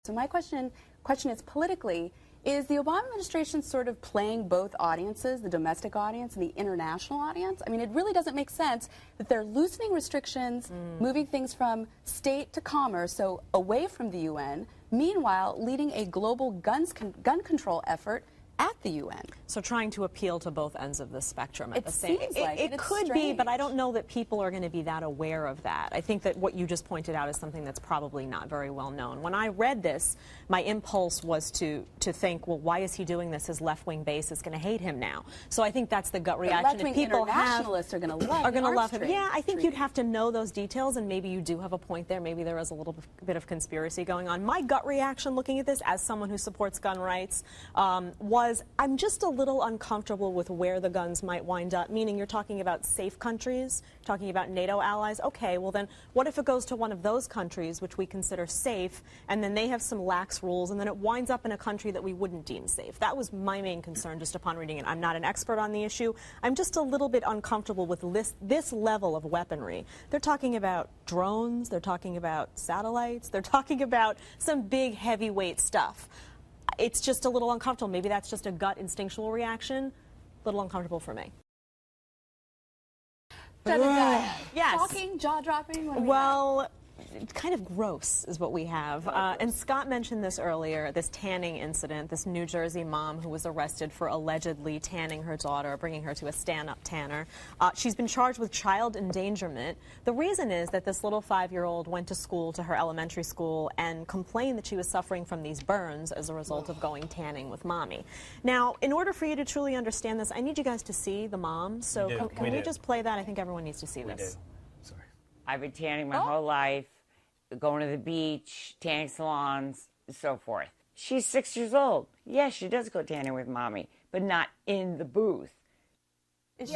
So my question is, politically, is the Obama administration sort of playing both audiences, the domestic audience and the international audience? I mean, it really doesn't make sense that they're loosening restrictions, moving things from state to commerce, so away from the UN, meanwhile leading a global gun control effort at the UN. So trying to appeal to both ends of the spectrum at the same time. It could be, but I don't know that people are going to be that aware of that. I think that what you just pointed out is something that's probably not very well known. When I read this, my impulse was to think, well, why is he doing this? His left-wing base is going to hate him now. So I think that's the gut reaction. Left-wing internationalists are going to love him. Yeah, I think you'd have to know those details, and maybe you do have a point there. Maybe there is a little bit of conspiracy going on. My gut reaction looking at this, as someone who supports gun rights, was I'm just a little uncomfortable with where the guns might wind up, meaning you're talking about safe countries, talking about NATO allies. Okay, well then what if it goes to one of those countries which we consider safe, and then they have some lax rules, and then it winds up in a country that we wouldn't deem safe? That was my main concern just upon reading it. I'm not an expert on the issue. I'm just a little bit uncomfortable with this level of weaponry. They're talking about drones, they're talking about satellites, they're talking about some big heavyweight stuff. It's just a little uncomfortable. Maybe that's just a gut instinctual reaction. A little uncomfortable for me. Jedediah, yes. Shocking, jaw-dropping? Well, kind of gross is what we have. And Scott mentioned this earlier, this tanning incident, this New Jersey mom who was arrested for allegedly tanning her daughter, bringing her to a stand-up tanner. She's been charged with child endangerment. The reason is that this little 5-year-old went to school, to her elementary school, and complained that she was suffering from these burns as a result of going tanning with mommy. Now, in order for you to truly understand this, I need you guys to see the mom. So can we just play that? I think everyone needs to see this. Sorry. I've been tanning my whole life, going to the beach, tanning salons, so forth. She's 6 years old. Yes, she does go tanning with mommy, but not in the booth. Is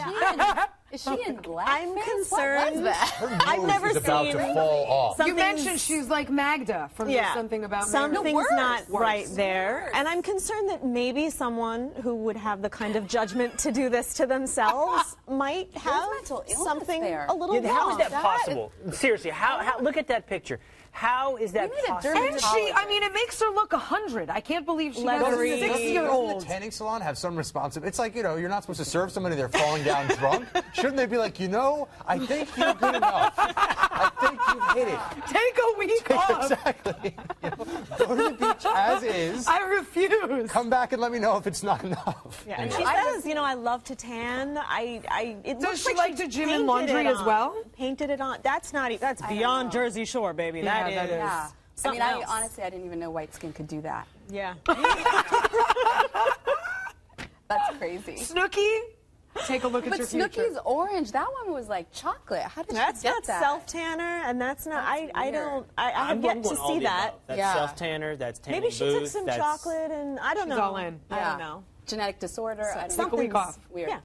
she in black? I'm concerned. What was that? Her nose I've never is about seen to fall off. You mentioned she's like Magda from Something About Mary. Something's not right there. And I'm concerned that maybe someone who would have the kind of judgment to do this to themselves might have something there. a little wrong. How is that possible? Seriously, how look at that picture. How is that possible? And I mean, it makes her look 100. I can't believe she's a 6-year-old. Doesn't the tanning salon have some responsibility? It's like, you know, you're not supposed to serve somebody they're falling down drunk. Shouldn't they be like, you know, I think you're good enough. I think you've hit it. Take a week off. Exactly. You know, go to the beach as is. I refuse. Come back and let me know if it's not enough. Yeah, and she says, you know, I love to tan. Does she like to gym and laundry as well? Painted it on. That's beyond Jersey Shore, baby. Yeah, that is. Yeah. I mean, honestly, I didn't even know white skin could do that. Yeah. That's crazy. Snooki? Take a look at your future. But Snooki's orange. That one was like chocolate. How did she get that? That's not self-tanner, and that's not, I have yet to see that. That's self-tanner, that's tanning Maybe she took booth, some chocolate, and I don't know. She's all in. I don't know. Genetic disorder. Something's week off. Weird. Yeah.